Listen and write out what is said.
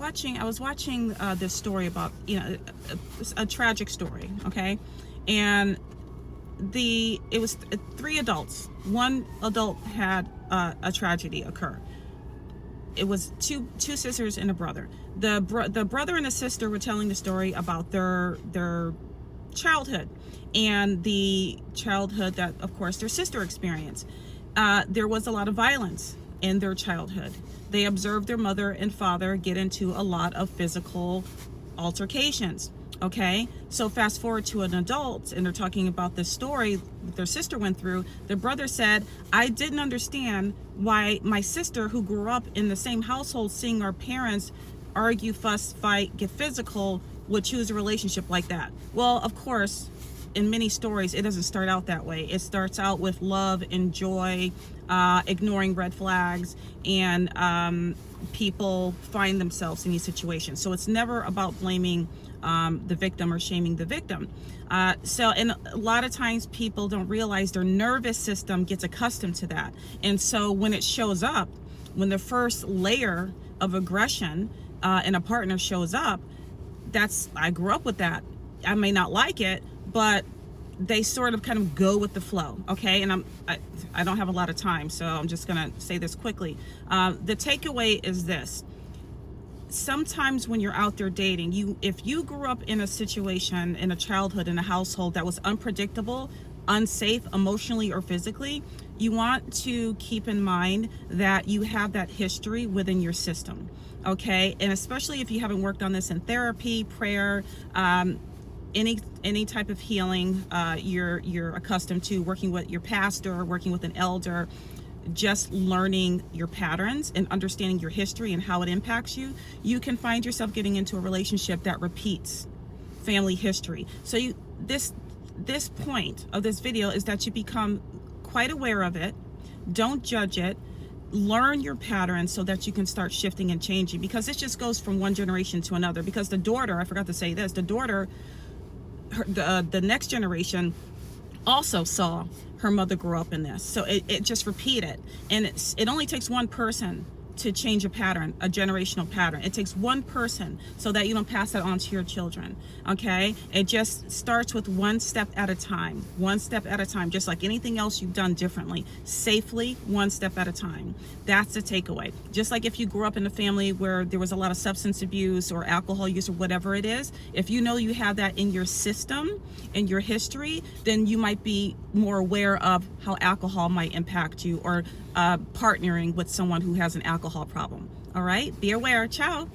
I was watching this story about, a tragic story, okay? And it was three adults. One adult had a tragedy occur. It was two sisters and a brother. The brother and the sister were telling the story about their childhood, and the childhood that, of course, their sister experienced. There was a lot of violence in their childhood. They observed their mother and father get into a lot of physical altercations. Okay, so fast forward to an adult, and they're talking about this story their sister went through. The brother said, I didn't understand why my sister, who grew up in the same household, seeing our parents argue, fuss, fight, get physical, would choose a relationship like that. Well, of course, in many stories, it doesn't start out that way. It starts out with love and joy, ignoring red flags, and people find themselves in these situations. So it's never about blaming the victim or shaming the victim. And a lot of times people don't realize their nervous system gets accustomed to that. And so when it shows up, when the first layer of aggression in a partner shows up, I grew up with that. I may not like it, but they sort of kind of go with the flow, okay? And I don't have a lot of time, so I'm just gonna say this quickly. The takeaway is this: sometimes when you're out there dating, if you grew up in a situation, in a childhood, in a household that was unpredictable, unsafe emotionally or physically, you want to keep in mind that you have that history within your system, okay? And especially if you haven't worked on this in therapy, prayer, any type of healing you're accustomed to, working with your pastor, working with an elder, just learning your patterns and understanding your history and how it impacts you, you can find yourself getting into a relationship that repeats family history. So this point of this video is that you become quite aware of it. Don't judge it. Learn your patterns so that you can start shifting and changing, because this just goes from one generation to another. Because the daughter, I forgot to say this, the daughter, the next generation also saw her mother grow up in this, so it just repeated. And it only takes one person to change a pattern, a generational pattern. It takes one person so that you don't pass that on to your children, okay? It just starts with one step at a time, just like anything else you've done differently, safely, one step at a time. That's the takeaway. Just like if you grew up in a family where there was a lot of substance abuse or alcohol use or whatever it is, if you know you have that in your system, in your history, then you might be more aware of how alcohol might impact you, or partnering with someone who has an alcohol problem. All right, be aware. Ciao.